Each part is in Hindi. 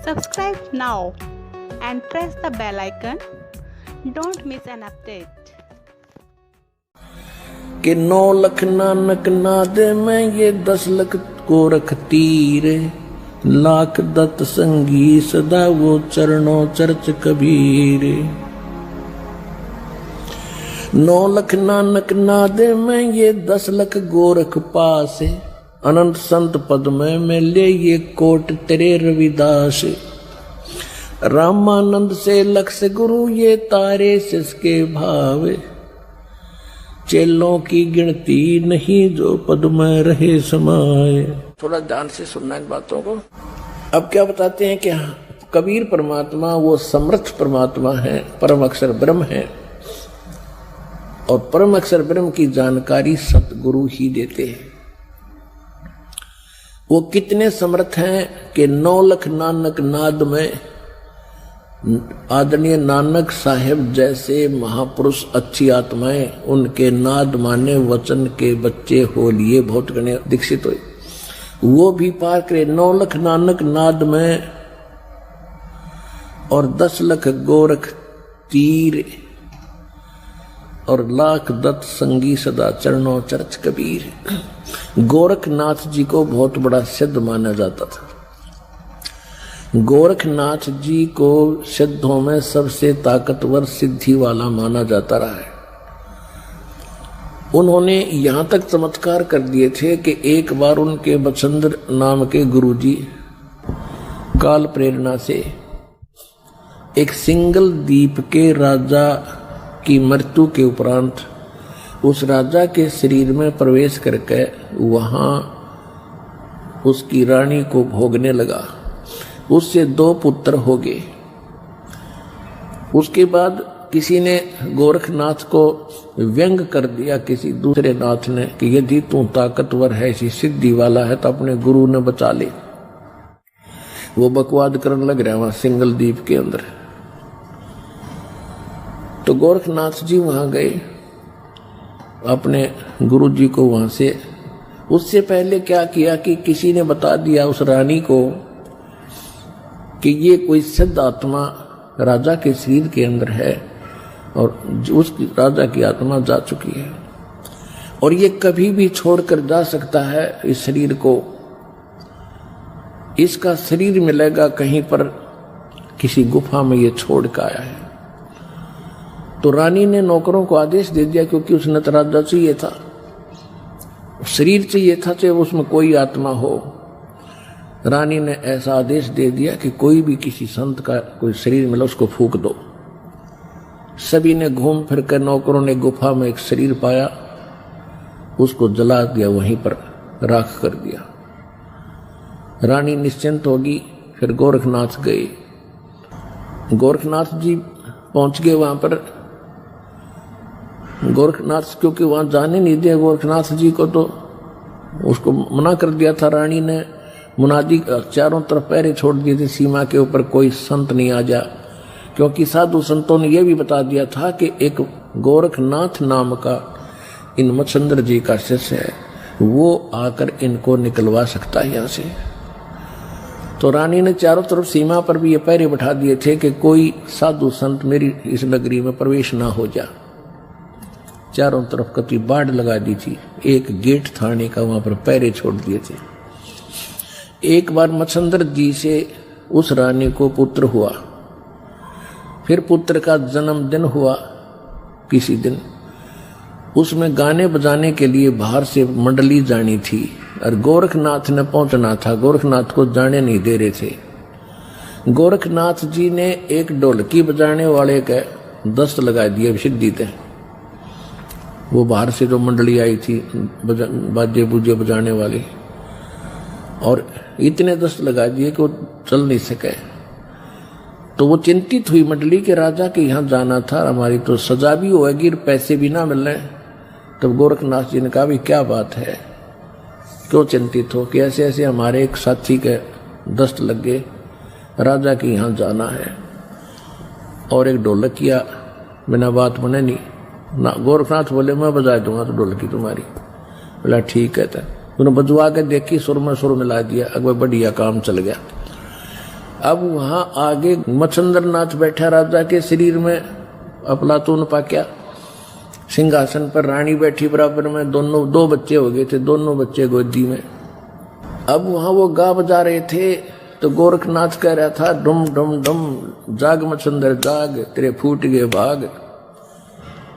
Subscribe now and press the bell icon. Don't miss an update. कि 9 लाख नानक ना दे मैं ये 10 लाख को रखती रे, लाख दत्त संगी सदा वो चरणों चर्च कबीर। 9 लाख नानक ना दे मैं ये 10 लाख गोरख पासे, अनंत संत पद में ले ये कोट तेरे रविदास। रामानंद से लक्ष गुरु ये तारे सिसके भावे, चेलों की गिनती नहीं जो पद में रहे समाये। थोड़ा ध्यान से सुनना इन बातों को। अब क्या बताते हैं कि कबीर परमात्मा वो समर्थ परमात्मा है, परम अक्षर ब्रह्म है, और परम अक्षर ब्रह्म की जानकारी सतगुरु ही देते हैं। वो कितने समर्थ हैं कि 9 लाख नानक नाद में आदरणीय नानक साहेब जैसे महापुरुष अच्छी आत्माएं उनके नाद माने वचन के बच्चे हो लिए बहुत गणे दीक्षित हुए, वो भी पार करे 9 लाख नानक नाद में, और 10 लाख गोरख तीर, और लाख दत्त संगी सदा चरणों चर्च कबीर। गोरखनाथ जी को बहुत बड़ा सिद्ध माना जाता था। गोरखनाथ जी को सिद्धों में सबसे ताकतवर सिद्धि वाला माना जाता रहा है। उन्होंने यहां तक चमत्कार कर दिए थे कि एक बार उनके बचंद्र नाम के गुरुजी काल प्रेरणा से एक सिंगल द्वीप के राजा की मृत्यु के उपरांत उस राजा के शरीर में प्रवेश करके वहां उसकी रानी को भोगने लगा। उससे 2 पुत्र हो गए। उसके बाद किसी ने गोरखनाथ को व्यंग कर दिया, किसी दूसरे नाथ ने, कि यदि तू ताकतवर है, ऐसी सिद्धि वाला है तो अपने गुरु ने बचा ले। वो बकवाद करने लग रहा वहां सिंगल द्वीप के अंदर। तो गोरखनाथ जी वहां गए अपने गुरु जी को वहां से। उससे पहले क्या किया कि किसी ने बता दिया उस रानी को कि ये कोई सिद्ध आत्मा राजा के शरीर के अंदर है, और उस राजा की आत्मा जा चुकी है, और ये कभी भी छोड़कर जा सकता है इस शरीर को। इसका शरीर मिलेगा कहीं पर किसी गुफा में, ये छोड़ कर आया है। तो रानी ने नौकरों को आदेश दे दिया, क्योंकि उसने तो राजा चाहिए था, शरीर चाहिए था, चाहे उसमें कोई आत्मा हो। रानी ने ऐसा आदेश दे दिया कि कोई भी किसी संत का कोई शरीर मिला उसको फूंक दो। सभी ने घूम फिर कर, नौकरों ने गुफा में एक शरीर पाया, उसको जला दिया, वहीं पर राख कर दिया। रानी निश्चिंत होगी। फिर गोरखनाथ गए। गोरखनाथ जी पहुंच गए वहां पर। गोरखनाथ क्योंकि वहां जाने नहीं दिया गोरखनाथ जी को, तो उसको मना कर दिया था रानी ने। मुनादी चारों तरफ पहरे छोड़ दिए थे सीमा के ऊपर, कोई संत नहीं आ जा, क्योंकि साधु संतों ने यह भी बता दिया था कि एक गोरखनाथ नाम का इन मच्छंद्र जी का शिष्य है, वो आकर इनको निकलवा सकता है यहां से। तो रानी ने चारों तरफ सीमा पर भी ये पहरे बैठा दिए थे कि कोई साधु संत मेरी इस नगरी में प्रवेश ना हो जा। चारों तरफ कति बाढ़ लगा दी थी, एक गेट थाने का वहां पर पहरे छोड़ दिए थे। एक बार मच्छंद्र जी से उस रानी को पुत्र हुआ। फिर पुत्र का जन्मदिन हुआ किसी दिन। उसमें गाने बजाने के लिए बाहर से मंडली जानी थी, और गोरखनाथ ने पहुंचना था। गोरखनाथ को जाने नहीं दे रहे थे। गोरखनाथ जी ने एक ढोलकी बजाने वाले के 10 लगा दिए सिद्धि थे। वो बाहर से जो मंडली आई थी बाजे बूजे बजाने वाली, और इतने 10 लगा दिए कि वो चल नहीं सके। तो वो चिंतित हुई मंडली के राजा के यहाँ जाना था, हमारी तो सजा भी होगी, पैसे भी ना मिल रहे। तब गोरखनाथ जी ने कहा, भी क्या बात है, क्यों चिंतित हो? कि ऐसे ऐसे हमारे एक साथी के 10 लग गए, राजा के यहाँ जाना है, और एक ढोलकिया बिना बात बने नहीं ना। गोरखनाथ बोले, मैं बजा दूंगा तो ढोलकी तुम्हारी। बोला ठीक है। तो उन्होंने बजवा के देखी, सुर में सुर मिला दिया, अगर बढ़िया काम चल गया। अब वहां आगे मच्छंद्रनाथ बैठा राजा के शरीर में, अफलातून पाक्या सिंहासन पर, रानी बैठी बराबर में, दोनों 2 बच्चे हो गए थे, दोनों बच्चे गोदी में। अब वहां वो गा बजा रहे थे तो गोरखनाथ कह रहा था डुम डुम डुम, जाग मच्छंद्र जाग, तेरे फूट गए भाग,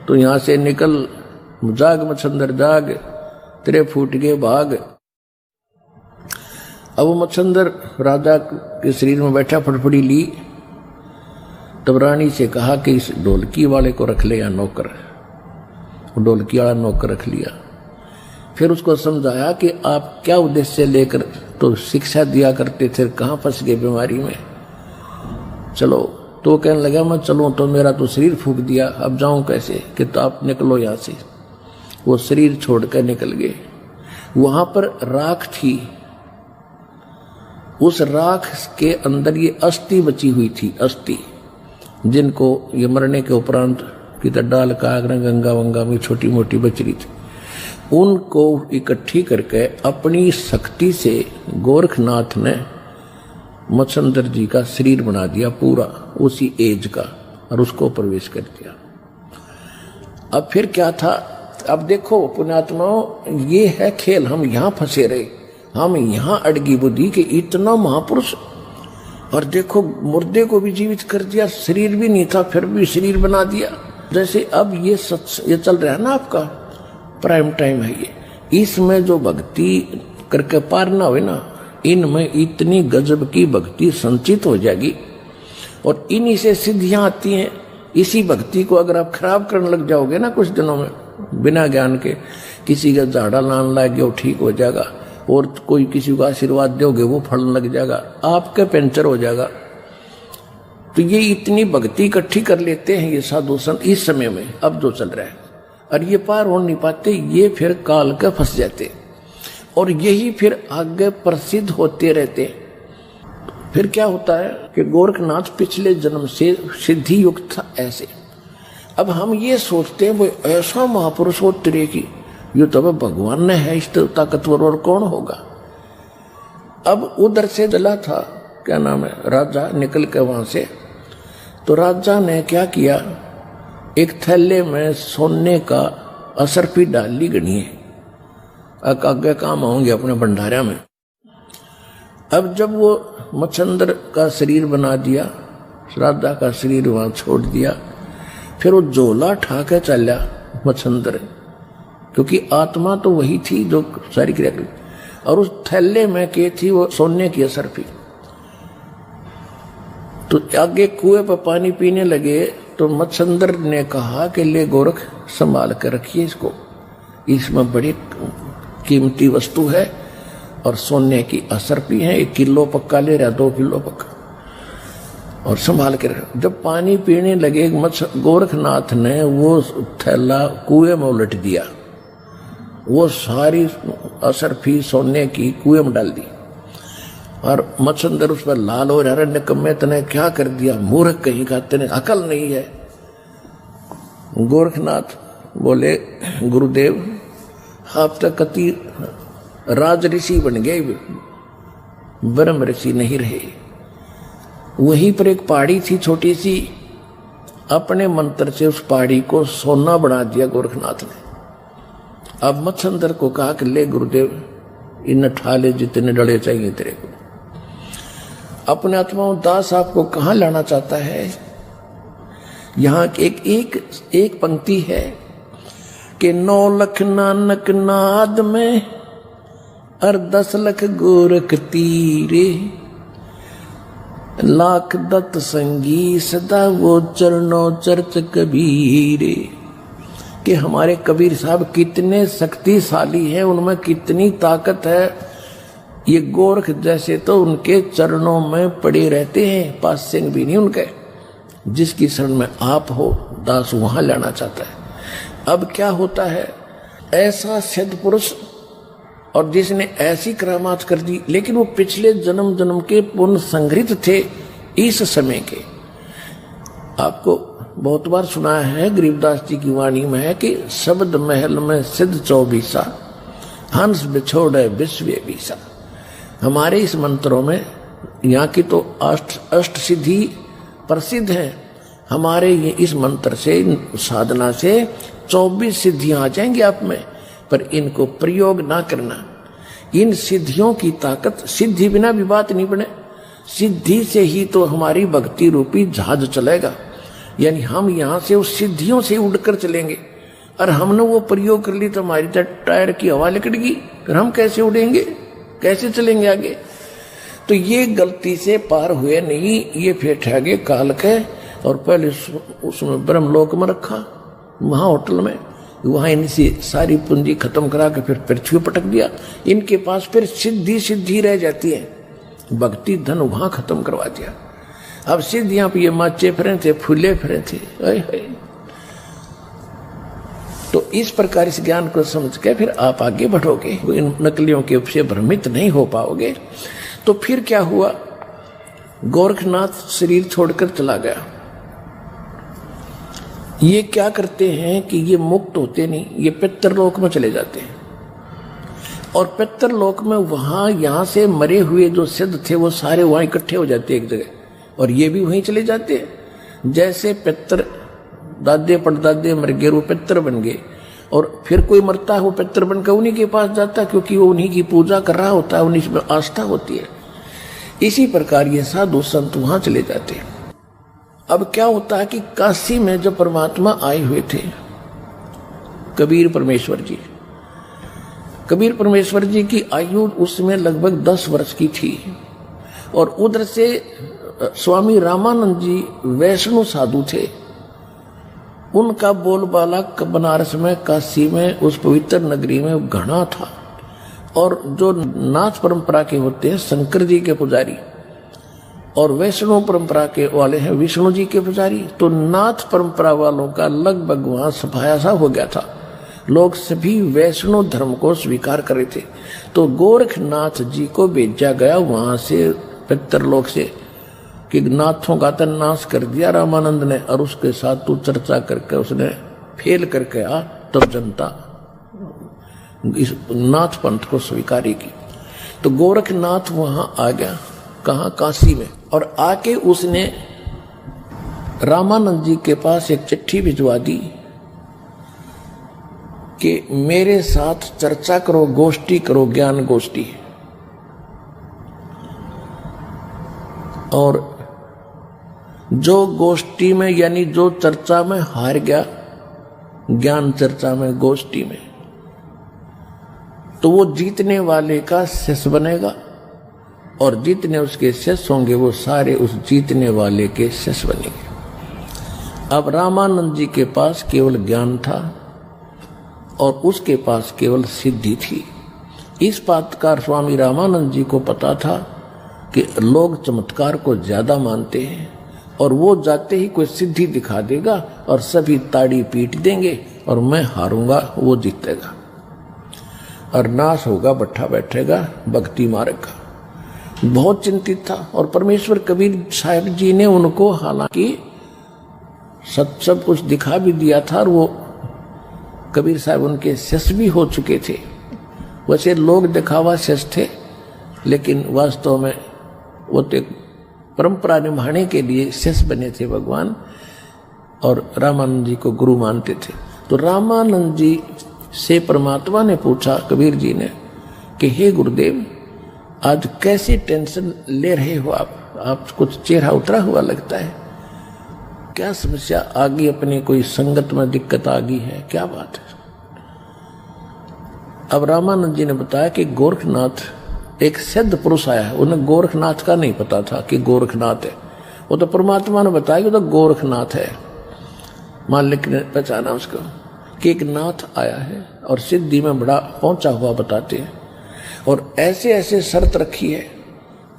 तो यहां से निकल, जाग मच्छंद्र जाग, तेरे फूट गए भाग। अब वो मच्छंद्र राजा के शरीर में बैठा, फटफड़ी ली, तब रानी से कहा कि इस ढोलकी वाले को रख ले या नौकर। ढोलकी वाला नौकर रख लिया। फिर उसको समझाया कि आप क्या उद्देश्य लेकर तो शिक्षा दिया करते थे, कहाँ फंस गए बीमारी में, चलो। तो कहने लगा मैं चलूं तो मेरा तो शरीर फूक दिया, अब जाऊं कैसे, कि तो आप निकलो यहां से। वो शरीर छोड़कर निकल गए। वहां पर राख थी, उस राख के अंदर ये अस्थि बची हुई थी, अस्थि, जिनको ये मरने के उपरांत की डाल का गंगा वंगा में छोटी मोटी बच रही थी, उनको इकट्ठी करके अपनी शक्ति से गोरखनाथ ने मच्छंद्र जी का शरीर बना दिया पूरा उसी एज का, और उसको प्रवेश कर दिया। अब फिर क्या था, अब देखो पुण्यात्माओं, ये है खेल। हम यहां फंसे रहे, हम यहां अड़गी बुद्धि के इतना महापुरुष, और देखो मुर्दे को भी जीवित कर दिया, शरीर भी नहीं था फिर भी शरीर बना दिया। जैसे अब ये चल रहा है ना, आपका प्राइम टाइम है ये, इसमें जो भक्ति करके पार ना हुए ना, इनमें इतनी गजब की भक्ति संचित हो जाएगी, और इन्हीं से सिद्धियां आती हैं। इसी भक्ति को अगर आप खराब करने लग जाओगे ना कुछ दिनों में, बिना ज्ञान के, किसी का झाड़ा लान लागे वो ठीक हो जाएगा, और कोई किसी को आशीर्वाद दोगे वो फलने लग जाएगा, आपका पंचर हो जाएगा। तो ये इतनी भक्ति इकट्ठी कर लेते हैं ये साधु संत इस समय में, अब जो चल रहा है, और ये पार हो नहीं पाते, ये फिर काल के फंस जाते, और यही फिर आगे प्रसिद्ध होते रहते। फिर क्या होता है कि गोरखनाथ पिछले जन्म से सिद्धि युक्त था ऐसे। अब हम ये सोचते हैं वो ऐसा महापुरुष हो तेरे की, ये तो भगवान ने है, इस ताकतवर और कौन होगा। अब उधर से चला था, क्या नाम है, राजा निकल के वहां से, तो राजा ने क्या किया, एक थैले में सोने का असरफी डाल ली गणिए, आगे काम आऊंगे अपने भंडारा में। अब जब वो मच्छंद्र का शरीर बना दिया, राजा का शरीर वहां छोड़ दिया, फिर वो झोला ठाके चला मच्छंद्र, क्योंकि आत्मा तो वही थी जो सारी क्रिया करी, और उस थैले में के थी वो सोने की असरफी। तो आगे कुएं पर पानी पीने लगे, तो मच्छंद्र ने कहा कि ले गोरख संभाल कर रखिए इसको, इसमें बड़ी कीमती वस्तु है, और सोने की असरफी है, 1 किलो पक्का ले रहा, 2 किलो पक्का, और संभाल के रख। जब पानी पीने लगे गोरखनाथ ने वो थैला कुएं में उलट दिया, वो सारी असरफी सोने की कुएं में डाल दी, और मच्छंद्र उस पर लाल हो रहा, निकम्मे तने क्या कर दिया, मूर्ख कहीं का, तेने अकल नहीं है। गोरखनाथ बोले गुरुदेव आप तो कति राज ऋषि बन गए, ब्रह्म ऋषि नहीं रहे। वहीं पर एक पहाड़ी थी छोटी सी, अपने मंत्र से उस पहाड़ी को सोना बना दिया गोरखनाथ ने। अब मच्छंद्र को कहा कि ले गुरुदेव इन ठाले जितने डले चाहिए तेरे को। अपने आत्माओं दास आपको कहां लाना चाहता है, यहां एक पंक्ति है कि 9 लाख नानक नाद में और 10 लाख गोरख तीरे, लाख दत्त संगी सदा वो चरणों चर्च कबीरे। कि हमारे कबीर साहब कितने शक्तिशाली हैं, उनमें कितनी ताकत है। ये गोरख जैसे तो उनके चरणों में पड़े रहते हैं, पास सिंह भी नहीं उनके। जिसकी शरण में आप हो दास वहां लाना चाहता है। अब क्या होता है, ऐसा सिद्ध पुरुष और जिसने ऐसी करामात कर दी, लेकिन वो पिछले जन्म जन्म के पुण्य संग्रहित थे इस समय के। आपको बहुत बार सुना है, गरीबदास जी की वाणी में है कि शब्द महल में सिद्ध 24 हंस बिछोड़े विश्व बीसा। हमारे इस मंत्रों में यहाँ की तो अष्ट सिद्धि प्रसिद्ध है। हमारे ये इस मंत्र से, साधना से 24 सिद्धियां आ जाएंगी आप में, पर इनको प्रयोग ना करना। इन सिद्धियों की ताकत, सिद्धि बिना भी बात नहीं बने, सिद्धि से ही तो हमारी भक्ति रूपी जहाज चलेगा। यानी हम यहाँ से उस सिद्धियों से उड़कर चलेंगे, और हमने वो प्रयोग कर ली तो हमारी तो टायर की हवा निकल गई, फिर हम कैसे उड़ेंगे, कैसे चलेंगे आगे। तो ये गलती से पार हुए नहीं, ये फिर ठहगे काल के, और पहले उसमें ब्रह्मलोक में रखा, वहां होटल में, वहां इनसे सारी पूंजी खत्म करा के फिर पृथ्वी पटक दिया। इनके पास फिर सिद्धि रह जाती है, भक्ति धन वहां खत्म करवा दिया। अब सिद्धियां पे ये माचे फिरे थे, फूले फिरे थे। तो इस प्रकार इस ज्ञान को समझ के फिर आप आगे बढ़ोगे, इन नकलियों के से भ्रमित नहीं हो पाओगे। तो फिर क्या हुआ, गोरखनाथ शरीर छोड़कर चला गया। ये क्या करते हैं कि ये मुक्त होते नहीं, ये पितरलोक में चले जाते हैं, और पितरलोक में वहां यहां से मरे हुए जो सिद्ध थे वो सारे वहां इकट्ठे हो जाते एक जगह, और ये भी वहीं चले जाते हैं। जैसे पितर दादे परदादे मर गए, वो पितर बन गए, और फिर कोई मरता है वो पितर बनकर उन्हीं के पास जाता है, क्योंकि वो उन्हीं की पूजा कर रहा होता है, उन्हीं में आस्था होती है। इसी प्रकार ये साधु संत वहां चले जाते हैं। अब क्या होता है कि काशी में जो परमात्मा आए हुए थे, कबीर परमेश्वर जी, कबीर परमेश्वर जी की आयु उसमें लगभग 10 वर्ष की थी, और उधर से स्वामी रामानंद जी वैष्णव साधु थे। उनका बोलबाला बनारस में, काशी में, उस पवित्र नगरी में घना था। और जो नाथ परंपरा के होते हैं शंकर जी के पुजारी, और वैष्णव परंपरा के वाले हैं विष्णु जी के पुजारी, तो नाथ परंपरा वालों का लगभग वहां सफाया सा हो गया था। लोग सभी वैष्णव धर्म को स्वीकार कर रहे थे। तो गोरखनाथ जी को भेजा गया वहां से पितरलोक से, कि नाथों का तो नाश कर दिया रामानंद ने, और उसके साथ तू चर्चा करके उसने फेल करके आ, तब जनता इस नाथ पंथ को स्वीकारेगी। तो गोरखनाथ वहां आ गया, कहाँ, काशी में, और आके उसने रामानंद जी के पास एक चिट्ठी भिजवा दी कि मेरे साथ चर्चा करो, गोष्ठी करो, ज्ञान गोष्ठी। और जो गोष्ठी में, यानी जो चर्चा में हार गया, ज्ञान चर्चा में, गोष्ठी में, तो वो जीतने वाले का शिष्य बनेगा, और जितने उसके शिष्य होंगे वो सारे उस जीतने वाले के शिष्य बनेंगे। अब रामानंद जी के पास केवल ज्ञान था, और उसके पास केवल सिद्धि थी। इस बात का स्वामी रामानंद जी को पता था कि लोग चमत्कार को ज्यादा मानते हैं, और वो जाते ही कोई सिद्धि दिखा देगा और सभी ताड़ी पीट देंगे, और मैं हारूंगा, वो जीतेगा, और नाश होगा, बैठा बैठेगा भक्ति मार्ग का। बहुत चिंतित था। और परमेश्वर कबीर साहब जी ने उनको हालांकि सब कुछ दिखा भी दिया था, और वो कबीर साहब उनके शिष्य भी हो चुके थे। वैसे लोग दिखावा शिष्य थे, लेकिन वास्तव में वो तो परंपरा निभाने के लिए शिष्य बने थे भगवान, और रामानंद जी को गुरु मानते थे। तो रामानंद जी से परमात्मा ने पूछा, कबीर जी ने, कि हे गुरुदेव, आज कैसी टेंशन ले रहे हो आप कुछ चेहरा उतरा हुआ लगता है, क्या समस्या आ गई, अपनी कोई संगत में दिक्कत आ गई है, क्या बात है। अब रामानंद जी ने बताया कि गोरखनाथ एक सिद्ध पुरुष आया है। उन्हें गोरखनाथ का नहीं पता था कि गोरखनाथ है, वो तो परमात्मा ने बताया कि तो गोरखनाथ है। मालिक ने पहचाना उसको कि एक नाथ आया है, और सिद्धि में बड़ा पहुंचा हुआ बताते हैं, और ऐसे ऐसे शर्त रखी है,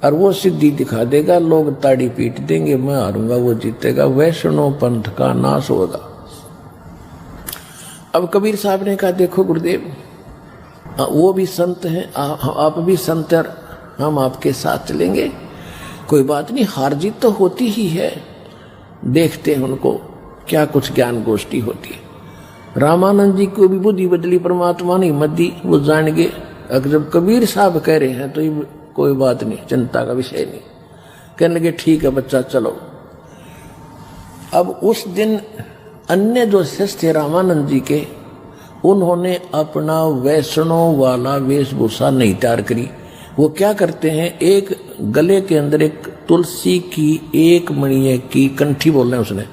और वो सिद्धि दिखा देगा, लोग ताड़ी पीट देंगे, मैं हारूंगा, वो जीतेगा, वैष्णव पंथ का नाश होगा। अब कबीर साहब ने कहा, देखो गुरुदेव, वो भी संत हैं, आप भी संत हैं, हम आपके साथ चलेंगे, कोई बात नहीं, हार जीत तो होती ही है, देखते हैं उनको क्या कुछ ज्ञान गोष्ठी होती है। रामानंद जी को भी बुद्धि बदली, परमात्मा ने हिम्मत दी, वो जान गए अगर जब कबीर साहब कह रहे हैं तो ये कोई बात नहीं, चिंता का विषय नहीं। कहने लगे ठीक है बच्चा चलो। अब उस दिन अन्य जो शिष्य थे रामानंद जी के, उन्होंने अपना वैष्णव वाला वेशभूषा नहीं तैयार करी। वो क्या करते हैं, एक गले के अंदर एक तुलसी की एक मणिये की कंठी बोल रहे हैं, उसने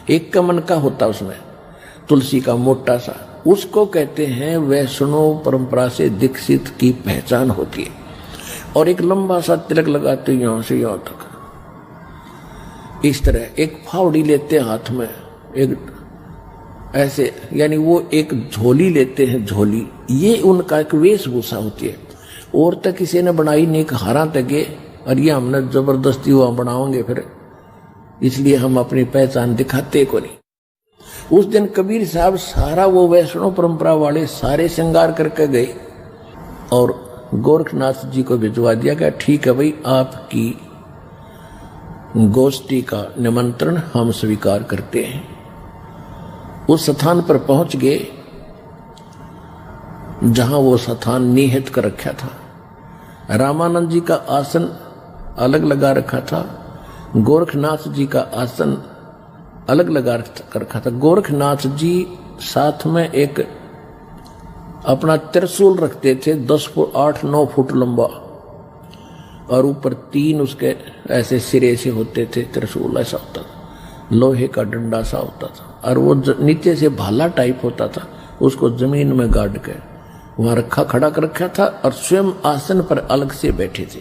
एक कमन का होता उसमें तुलसी का मोटा सा, उसको कहते हैं वैष्णव परंपरा से दीक्षित की पहचान होती है। और एक लंबा सा तिलक लगाते यहां से यहां तक, इस तरह एक फावड़ी लेते हैं हाथ में, एक ऐसे, यानी वो एक झोली लेते हैं, झोली, ये उनका एक वेशभूषा होती है। और तक किसी ने बनाई नहीं, हारा तके, और ये हमने जबरदस्ती हुआ बनाओगे फिर, इसलिए हम अपनी पहचान दिखाते को नहीं। उस दिन कबीर साहब सारा वो वैष्णव परंपरा वाले सारे श्रृंगार करके गए और गोरखनाथ जी को भिजवा दिया गया, ठीक है भाई आपकी गोष्ठी का निमंत्रण हम स्वीकार करते हैं। उस स्थान पर पहुंच गए जहां वो स्थान निहित कर रखा था। रामानंद जी का आसन अलग लगा रखा था, गोरखनाथ जी का आसन अलग लगा रखा था। गोरखनाथ जी साथ में एक अपना त्रिशूल रखते थे, 10 फुट 8-9 फुट लंबा, और ऊपर 3 उसके ऐसे सिरे से होते थे, त्रिशूल ऐसा होता था, लोहे का डंडा सा होता था, और वो नीचे से भाला टाइप होता था, उसको जमीन में गाड़ के वहां खड़ा कर रखा था, और स्वयं आसन पर अलग से बैठे थे।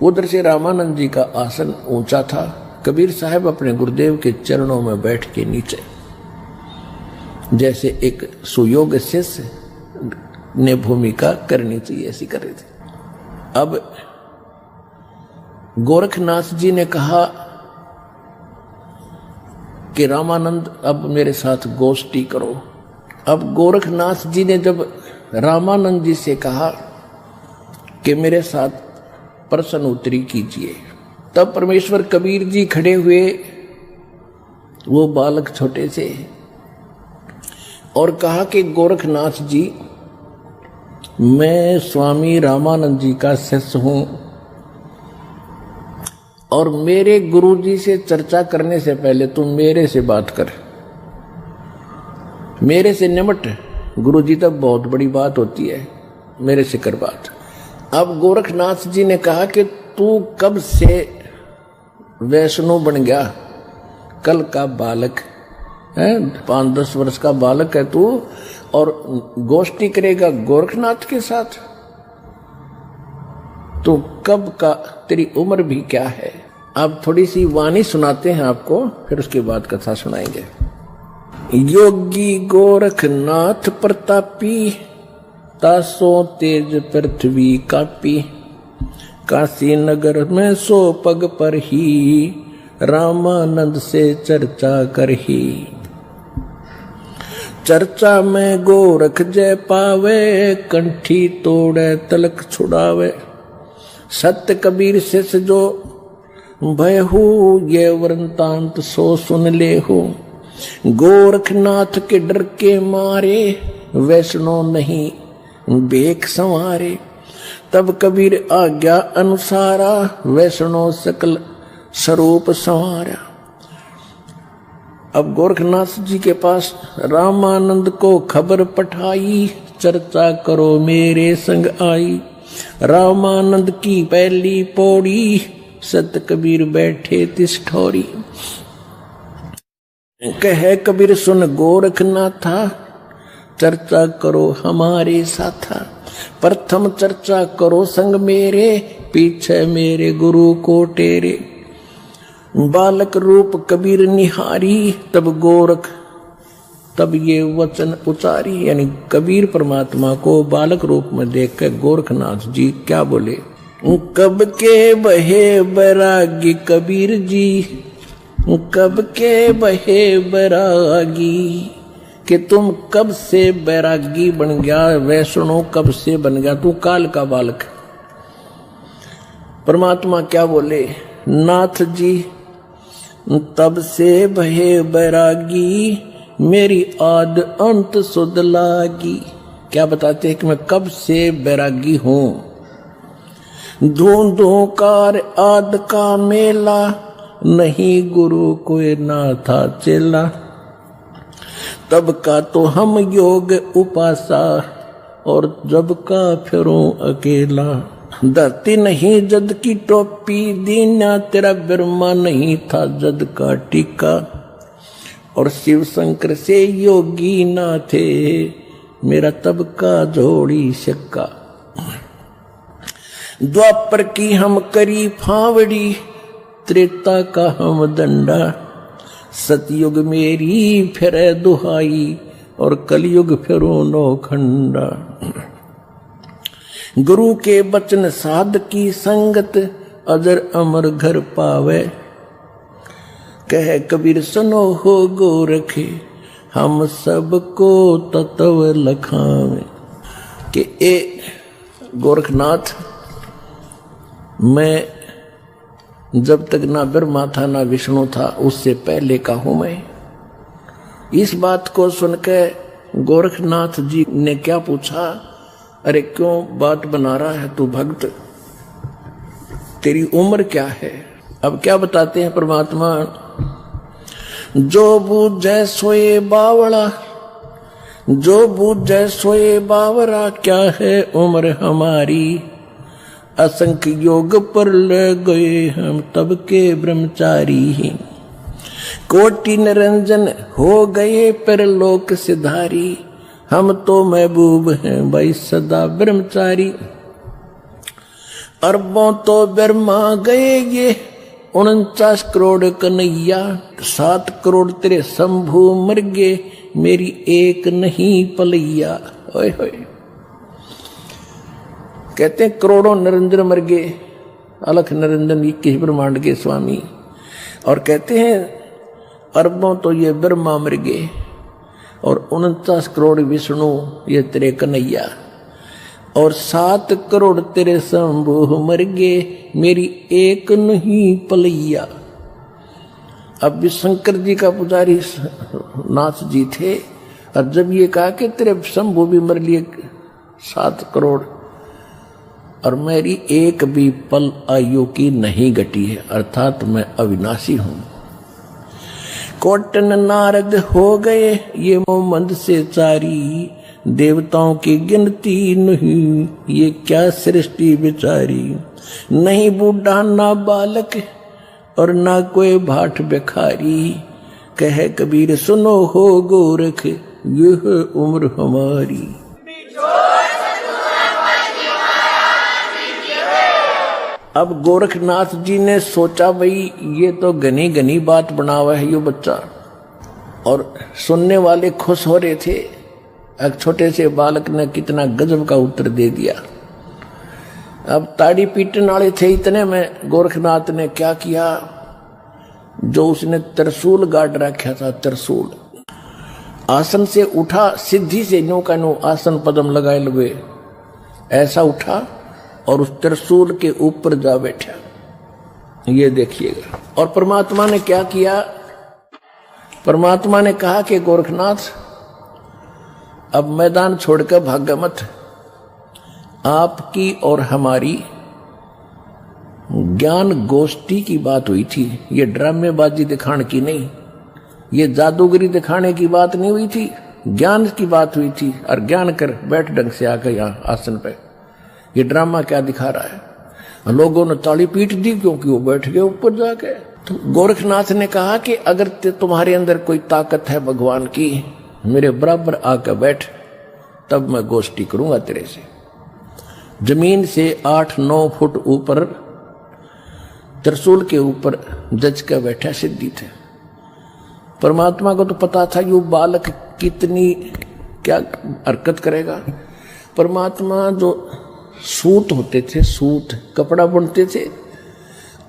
उधर से रामानंद जी का आसन ऊंचा था। कबीर साहब अपने गुरुदेव के चरणों में बैठ के नीचे, जैसे एक सुयोग्य शिष्य ने भूमिका करनी चाहिए, ऐसी कर रहे थे। अब गोरखनाथ जी ने कहा कि रामानंद अब मेरे साथ गोष्ठी करो। अब गोरखनाथ जी ने जब रामानंद जी से कहा कि मेरे साथ प्रश्न उत्तरी कीजिए, तब परमेश्वर कबीर जी खड़े हुए, वो बालक छोटे से, और कहा कि गोरखनाथ जी मैं स्वामी रामानंद जी का शिष्य हूं, और मेरे गुरु जी से चर्चा करने से पहले तुम मेरे से बात कर, मेरे से निमट। गुरु जी तक बहुत बड़ी बात होती है, मेरे से कर बात। अब गोरखनाथ जी ने कहा कि तू कब से वैष्णव बन गया, कल का बालक है, 5-10 वर्ष का बालक है तू, और गोष्ठी करेगा गोरखनाथ के साथ, तो कब का, तेरी उम्र भी क्या है। अब थोड़ी सी वाणी सुनाते हैं आपको, फिर उसके बाद कथा सुनाएंगे। योगी गोरखनाथ प्रतापी, तासो तेज पृथ्वी कापी, काशी नगर में 100 पग पर ही, रामानंद से चर्चा कर ही। चर्चा में गोरख जय पावे, कंठी तोड़े तलक छुड़ावे। सत्य कबीर शिष्य जो भयहु, ये वृंतांत सो सुन ले हो। गोरखनाथ के डर के मारे, वैष्णव नहीं बेख संवारे। तब कबीर आज्ञा अनुसारा, वैष्णव सकल स्वरूप संवारा। अब गोरखनाथ जी के पास रामानंद को खबर पठाई, चर्चा करो मेरे संग आई। रामानंद की पहली पौड़ी, सत कबीर बैठे तिस ठौरी। कहे कबीर सुन गोरखनाथा, चर्चा करो हमारे साथा। प्रथम चर्चा करो संग मेरे, पीछे मेरे गुरु को टेरे। बालक रूप कबीर निहारी, तब ये वचन उचारी। यानी कबीर परमात्मा को बालक रूप में देख कर गोरखनाथ जी क्या बोले, कब के बहे बैरागी कबीर जी, कब के बहे बैरागी। कि तुम कब से बैरागी बन गया, वैष्णव कब से बन गया, तू काल का बालक। परमात्मा क्या बोले, नाथ जी तब से भये बैरागी, मेरी आद अंत सुध लागी। क्या बताते हैं कि मैं कब से बैरागी हूं। धूंधों कार आद का मेला, नहीं गुरु कोई ना था चेला। तब का तो हम योग उपासा, और जब का फिरूं अकेला। धरती नहीं जद की टोपी दीना, तेरा ब्रह्मा नहीं था जद का टीका। और शिव शंकर से योगी ना थे, मेरा तब का जोड़ी शक्का। द्वापर की हम करी फावड़ी, त्रेता का हम दंडा। सतयुग मेरी फिरे दुहाई, और कलयुग फिरो नौखंडा। गुरु के बचन साध की संगत, अजर अमर घर पावे। कह कबीर सुनो हो गोरखे, हम सबको तत्व लखावे। कि ए गोरखनाथ, मैं जब तक ना ब्रह्मा था ना विष्णु था, उससे पहले का हूं मैं। इस बात को सुनकर गोरखनाथ जी ने क्या पूछा, अरे क्यों बात बना रहा है तू भक्त, तेरी उम्र क्या है? अब क्या बताते हैं परमात्मा, जो बूझे सोए बावड़ा, जो बूझे सोए बावरा, क्या है उम्र हमारी। असंख्य योग पर ले गए हम तब के ब्रह्मचारी। कोटि निरंजन हो गए परलोक सिधारी, हम तो महबूब हैं भाई सदा ब्रह्मचारी। अरबों तो ब्रह्मा गए ये 49 करोड़ कन्हैया। 7 करोड़ तेरे शंभू मर गए, मेरी एक नहीं पलैया। ओए होए, कहते हैं करोड़ों निरंजन मर गए, अलख निरंजन 21 ब्रह्मांड के स्वामी। और कहते हैं अरबों तो ये ब्रह्मा मर गए, और 49 करोड़ विष्णु ये तेरे कन्हैया, और 7 करोड़ तेरे शंभू मर गए, मेरी एक नहीं पलैया। अब भी शंकर जी का पुजारी नाथ जी थे, और जब ये कहा कि तेरे शंभू भी मर लिए 7 करोड़, और मेरी एक भी पल आयु की नहीं घटी है, अर्थात मैं अविनाशी हूं। कोटन नारद हो गए ये मोहम्मद से चारी, देवताओं की गिनती नहीं ये क्या सृष्टि बिचारी। नहीं बूढ़ा ना बालक और ना कोई भाट भिखारी, कहे कबीर सुनो हो गोरख यह उम्र हमारी। अब गोरखनाथ जी ने सोचा भाई ये तो घनी घनी बात बना हुआ है ये बच्चा, और सुनने वाले खुश हो रहे थे। एक छोटे से बालक ने कितना गजब का उत्तर दे दिया। अब ताड़ी पीटने वाले थे इतने में गोरखनाथ ने क्या किया, जो उसने त्रिशूल गाड़ रखा था, त्रिशूल आसन से उठा, सिद्धि से नो का नो आसन पदम लगाए लगे, ऐसा उठा और उस त्रिशूल के ऊपर जा बैठा। ये देखिएगा। और परमात्मा ने क्या किया, परमात्मा ने कहा कि गोरखनाथ अब मैदान छोड़कर भाग मत। आपकी और हमारी ज्ञान गोष्ठी की बात हुई थी, ये ड्रामेबाजी दिखाने की नहीं, ये जादूगरी दिखाने की बात नहीं हुई थी, ज्ञान की बात हुई थी। और ज्ञान कर बैठ ढंग से आकर यहाँ आसन पे। ये ड्रामा क्या दिखा रहा है? लोगों ने ताली पीट दी क्योंकि वो बैठ गए ऊपर जाके। तो गोरखनाथ ने कहा कि अगर तुम्हारे अंदर कोई ताकत है भगवान की, मेरे बराबर आकर बैठ, तब मैं गोष्ठी करूंगा तेरे से। जमीन से 8-9 फुट ऊपर त्रिशूल के ऊपर जज कर बैठा सिद्धि थे। परमात्मा को तो पता था ये बालक कितनी क्या हरकत करेगा। परमात्मा जो सूत होते थे, सूत कपड़ा बुनते थे,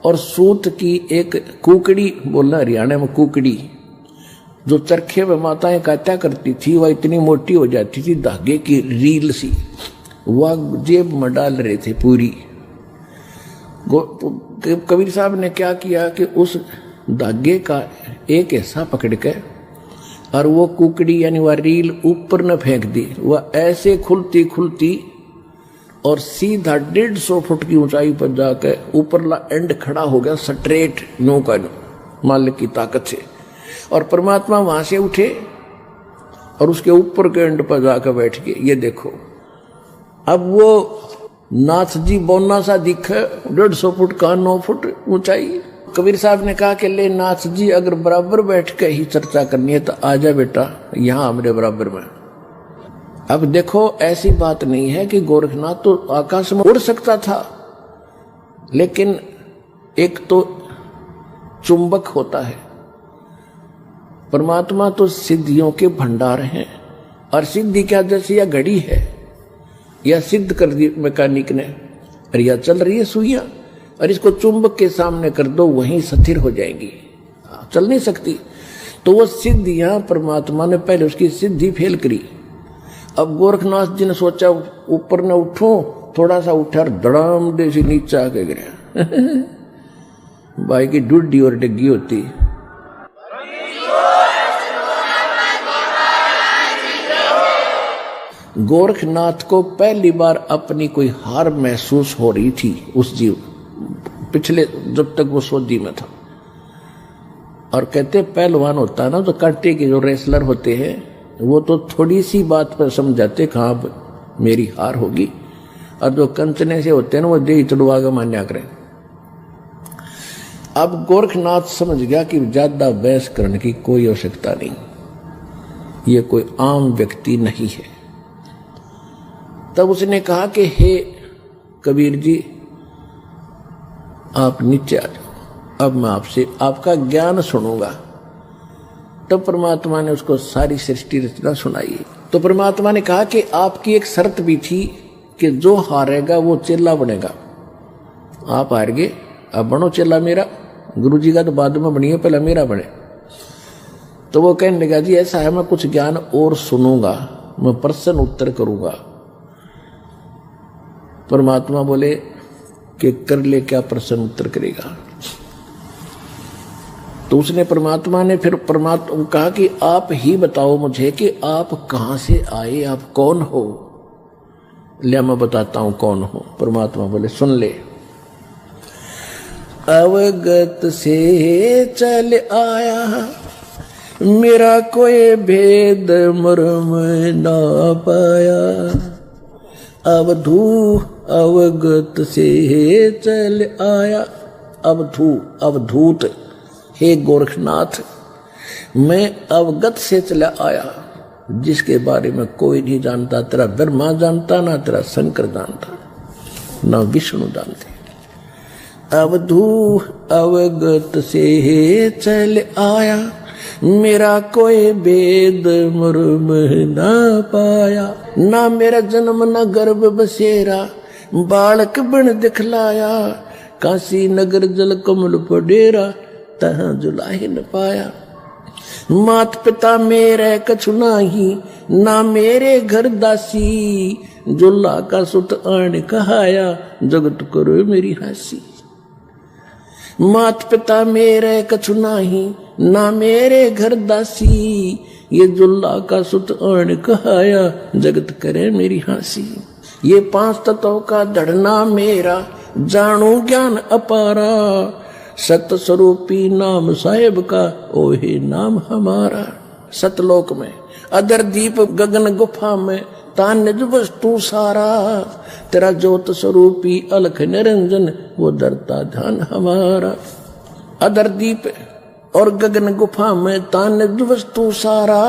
और सूत की एक कुकड़ी, बोलना हरियाणा में कुकड़ी, जो चरखे में माताएं काटा करती थी, वह इतनी मोटी हो जाती थी, धागे की रील सी, वह जेब में डाल रहे थे पूरी। कबीर साहब ने क्या किया कि उस धागे का एक हिस्सा पकड़ के और वो कुकड़ी यानी वह रील ऊपर न फेंक दी, वह ऐसे खुलती खुलती और सीधा 150 फुट की ऊंचाई पर जाकर ऊपरला एंड खड़ा हो गया स्ट्रेट नो का नो, मालिक की ताकत से। और परमात्मा वहां से उठे और उसके ऊपर के एंड पर जाकर बैठ गए। ये देखो, अब वो नाथ जी बौना सा दिखे, 150 फुट का 9 फुट ऊंचाई। कबीर साहब ने कहा कि ले नाथ जी, अगर बराबर बैठ के ही चर्चा करनी है तो आजा बेटा यहां मेरे बराबर में। अब देखो, ऐसी बात नहीं है कि गोरखनाथ तो आकाश में उड़ सकता था, लेकिन एक तो चुंबक होता है, परमात्मा तो सिद्धियों के भंडार हैं। और सिद्धि क्या, जैसे यह घड़ी है, यह सिद्ध कर दी मैकेनिक ने, और यह चल रही है सुइयां, और इसको चुंबक के सामने कर दो वहीं स्थिर हो जाएंगी, चल नहीं सकती। तो वो सिद्धियां परमात्मा ने पहले उसकी सिद्धि फेल करी। अब गोरखनाथ जी ने सोचा ऊपर न उठो, थोड़ा सा उठा और धड़ाम दे से नीचे आके गिरा। भाई की डुड्डी और डिग्गी होती। गोरखनाथ को पहली बार अपनी कोई हार महसूस हो रही थी उस जीव, पिछले जब तक वो सोजी में था। और कहते पहलवान होता है ना, तो कांटे के जो रेसलर होते हैं वो तो थोड़ी सी बात पर समझाते कहाँ मेरी हार होगी, और जो कंचने से होते हैं ना वो दे चढ़वा के मान्या करें। अब गोरखनाथ समझ गया कि ज्यादा बहस करने की कोई आवश्यकता नहीं, ये कोई आम व्यक्ति नहीं है। तब उसने कहा कि हे कबीर जी, आप नीचे आ जाओ, अब मैं आपसे आपका ज्ञान सुनूंगा। तब परमात्मा ने उसको सारी सृष्टि रचना सुनाई। तो परमात्मा ने कहा कि आपकी एक शर्त भी थी कि जो हारेगा वो चेला बनेगा। आप हार गए, अब बनो चेला मेरा। गुरु जी का तो बाद में बनिए, पहले मेरा बने। तो वो कहने लगा जी ऐसा है, मैं कुछ ज्ञान और सुनूंगा, मैं प्रश्न उत्तर करूंगा। परमात्मा बोले कि कर ले, क्या प्रश्न उत्तर करेगा। तो उसने परमात्मा ने फिर परमात्मा कहा कि आप ही बताओ मुझे कि आप कहां से आए, आप कौन हो। ले मैं बताता हूं कौन हो। परमात्मा बोले सुन ले। अवगत से चल आया, मेरा कोई भेद मर्म ना पाया। अवधू अवगत से चल आया, अवधू अवधूत, हे गोरखनाथ मैं अवगत से चला आया, जिसके बारे में कोई नहीं जानता। तेरा ब्रह्मा जानता, ना तेरा शंकर जानता, ना विष्णु जानते। अवधू अवगत से चल आया, मेरा कोई भेद मर्म ना पाया। ना मेरा जन्म न गर्भ बसेरा, बालक बन दिखलाया। काशी नगर जल कमल पडेरा, तहाँ जुलाही न पाया। मात पिता मेरे कछु नाही, ना मेरे घर दासी। जुल्ला का सुत आन कहाया, जगत करो मेरी हंसी। मात पिता मेरे कछु नाही, ना मेरे घर दासी। ये जुल्ला का सुत आन कहाया, जगत करे मेरी हंसी। ये 5 तत्वों का धड़ना मेरा, जानू ज्ञान अपारा। सत स्वरूपी नाम साहेब का, ओहे नाम हमारा। सतलोक में अदर दीप गगन गुफा में, तान निज वस्तु सारा। तेरा ज्योत स्वरूपी अलख निरंजन, वो दरता ध्यान हमारा। अदर दीप और गगन गुफा में, तान निज वस्तु सारा।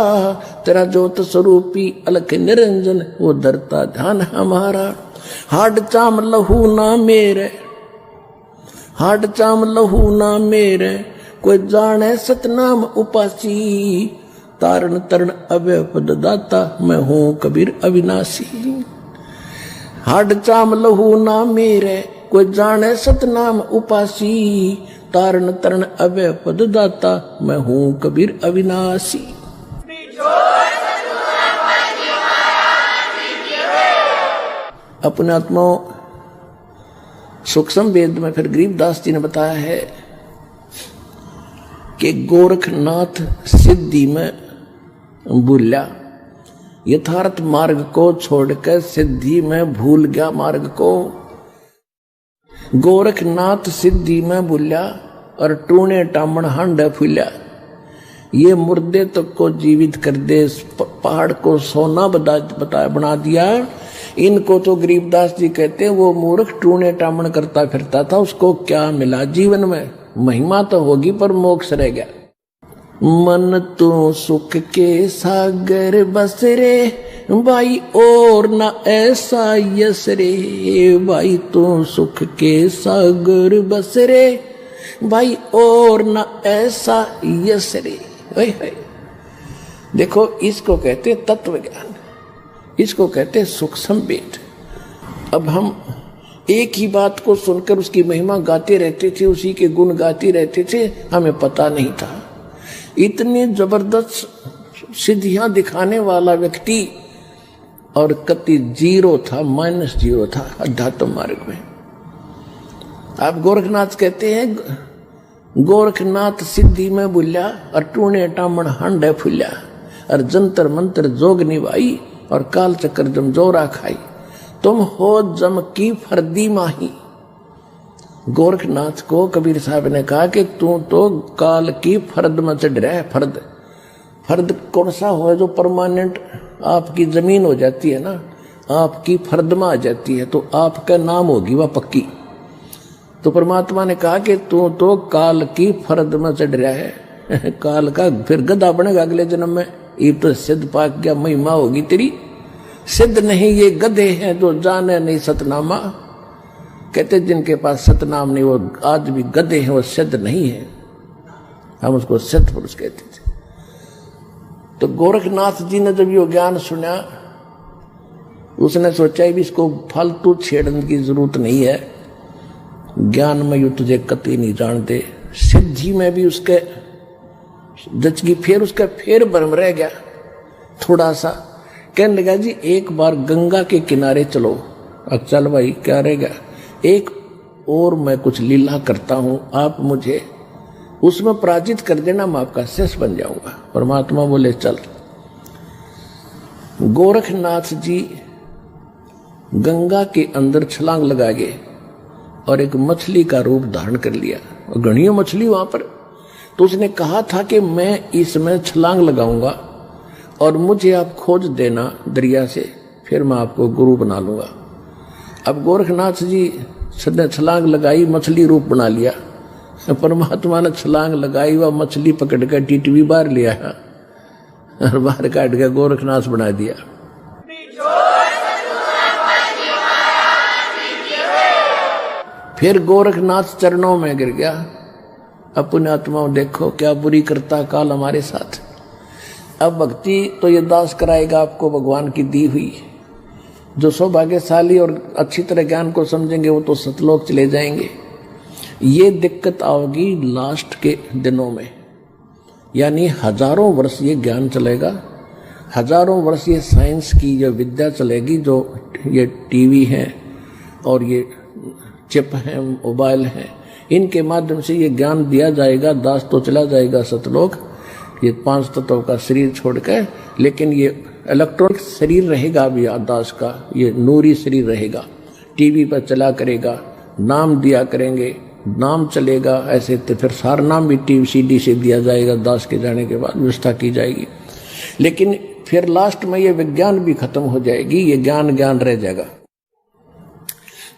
तेरा ज्योत स्वरूपी अलख निरंजन, वो दरता ध्यान हमारा। हाड चाम लहू ना मेरे, हाड चाम लहू ना मेरे। कोई जाने सतनाम उपासी, तारण तरण अभय पद दाता। मैं हूं कबीर अविनाशी। हाड चाम लहू ना मेरे, कोई जाने सतनाम उपासी। तारण तरण अभय पद दाता, मैं हूं कबीर अविनाशी। अपने आत्माओं सूक्ष्म वेद में फिर गरीबदास जी ने बताया है कि गोरखनाथ सिद्धि में बोला, यथार्थ मार्ग को छोड़कर सिद्धि में भूल गया मार्ग को। गोरखनाथ सिद्धि में भूल्या और टूने टामण हांडे फूल्या। ये मुर्दे तक को जीवित कर दे, पहाड़ को सोना बना दिया। इनको तो गरीबदास जी कहते हैं वो मूर्ख टूने टामण करता फिरता था, उसको क्या मिला जीवन में? महिमा तो होगी पर मोक्ष रह गया। मन तो सुख के सागर बस रे भाई और ना ऐसा यस रे। भाई तो सुख के सागर बस रे भाई और ना ऐसा यस रे। देखो इसको कहते तत्व ज्ञान, इसको कहते सुख संवेद। अब हम एक ही बात को सुनकर उसकी महिमा गाते रहते थे, उसी के गुण गाते रहते थे, हमें पता नहीं था। इतनी जबरदस्त सिद्धियां दिखाने वाला व्यक्ति और कति जीरो था, -0 था अध्यात्म मार्ग में। आप गोरखनाथ कहते हैं गोरखनाथ सिद्धि में भूल्या और टूने टामण हांडे फूल्या और जंतर मंत्र जोग निभाई और काल चक्कर जम जोरा खाई। तुम हो जम की फर्दी माही। गोरखनाथ को कबीर साहब ने कहा कि तू तो काल की फर्द में चढ़ रहा है। फर्द कौन सा हो जो परमानेंट आपकी जमीन हो जाती है ना, आपकी फर्द में आ जाती है तो आपका नाम होगी वह पक्की। तो परमात्मा ने कहा कि तू तो काल की फर्द में चढ़ रहा है काल का फिर गधा बनेगा अगले जन्म में। ये तो सिद्ध पाक गया, महिमा होगी तेरी। सिद्ध नहीं ये गधे हैं जो जाने नहीं सतनामा। कहते जिनके पास सतनाम नहीं वो आज भी गधे हैं, वो सिद्ध नहीं है। हम उसको सिद्ध पुरुष कहते थे। तो गोरखनाथ जी ने जब ये ज्ञान सुना, उसने सोचा भी इसको फालतू छेड़ने की जरूरत नहीं है। ज्ञान में यू तुझे कति नहीं जानते। सिद्धि में भी उसके जचगी, फिर उसका फिर भ्रम रह गया थोड़ा सा। कहने लगा जी एक बार गंगा के किनारे चलो। अब चल भाई क्या रह गया, एक और मैं कुछ लीला करता हूं, आप मुझे उसमें पराजित कर देना, मैं आपका शिष्य बन जाऊंगा। परमात्मा बोले चल। गोरखनाथ जी गंगा के अंदर छलांग लगा गए और एक मछली का रूप धारण कर लिया। घनी मछली वहां पर। तो उसने कहा था कि मैं इसमें छलांग लगाऊंगा और मुझे आप खोज देना दरिया से, फिर मैं आपको गुरु बना लूंगा। अब गोरखनाथ जी छलांग लगाई, मछली रूप बना लिया। परमात्मा ने छलांग लगाई, वह मछली पकड़ कर टिटवी बाहर लिया और बाहर काट के गोरखनाथ बना दिया। फिर गोरखनाथ चरणों में गिर गया। अपने आत्माओं देखो क्या बुरी करता काल हमारे साथ। अब भक्ति तो ये दास कराएगा आपको भगवान की दी हुई। जो सौभाग्यशाली और अच्छी तरह ज्ञान को समझेंगे वो तो सतलोक चले जाएंगे। ये दिक्कत आओगी लास्ट के दिनों में, यानी हजारों वर्ष ये ज्ञान चलेगा, हजारों वर्ष ये साइंस की ये विद्या चलेगी। जो ये टीवी है और ये चिप है, मोबाइल है, इनके माध्यम से ये ज्ञान दिया जाएगा। दास तो चला जाएगा सतलोक, ये 5 तत्वों का शरीर छोड़कर, लेकिन ये इलेक्ट्रॉनिक शरीर रहेगा अभी दास का, ये नूरी शरीर रहेगा। टीवी पर चला करेगा, नाम दिया करेंगे, नाम चलेगा। ऐसे तो फिर सारा नाम भी टीवी CD से दिया जाएगा। दास के जाने के बाद व्यवस्था की जाएगी। लेकिन फिर लास्ट में ये विज्ञान भी खत्म हो जाएगी, ये ज्ञान रह जाएगा।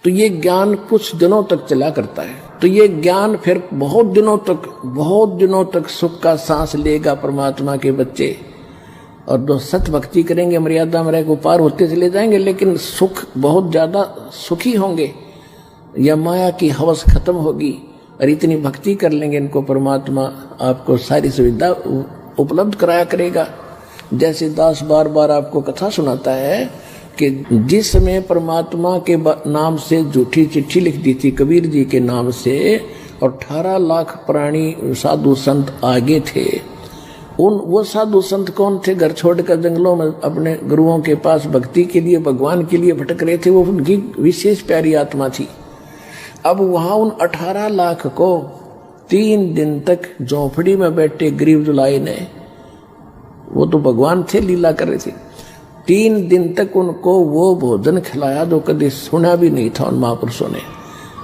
तो ये ज्ञान कुछ दिनों तक चला करता है। तो ये ज्ञान फिर बहुत दिनों तक सुख का सांस लेगा परमात्मा के बच्चे। और जो सत भक्ति करेंगे मर्यादा में रह को पार होते चले जाएंगे, लेकिन सुख बहुत ज्यादा सुखी होंगे। या माया की हवस खत्म होगी और इतनी भक्ति कर लेंगे इनको परमात्मा आपको सारी सुविधा उपलब्ध कराया करेगा। जैसे दास बार बार आपको कथा सुनाता है कि जिस समय परमात्मा के नाम से झूठी चिट्ठी लिख दी थी कबीर जी के नाम से, और 18 लाख प्राणी साधु संत आगे थे। वो साधु संत कौन थे? घर छोड़कर जंगलों में अपने गुरुओं के पास भक्ति के लिए, भगवान के लिए भटक रहे थे। वो उनकी विशेष प्यारी आत्मा थी। अब वहां उन 18 लाख को 3 दिन तक झोंपड़ी में बैठे गरीब जुलाई ने, वो तो भगवान थे, लीला कर रहे थे, 3 दिन तक उनको वो भोजन खिलाया जो कभी सुना भी नहीं था उन महापुरुषों ने,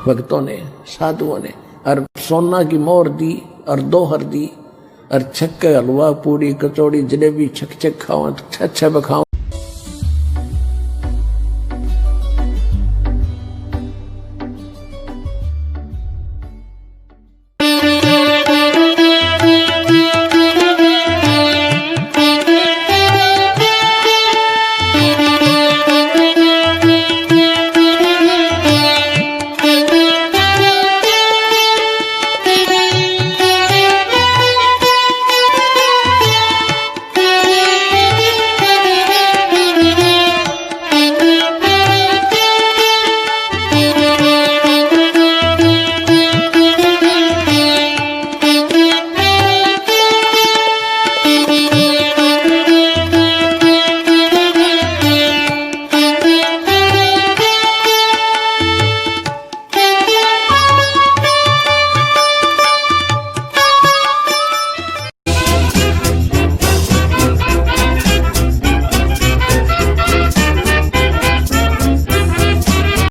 भक्तों ने, साधुओं ने। और सोना की मोहर दी और दोहर दी और छक्के हलवा पूरी कचौड़ी जलेबी छक छक खाओ, छह छह बखाओ।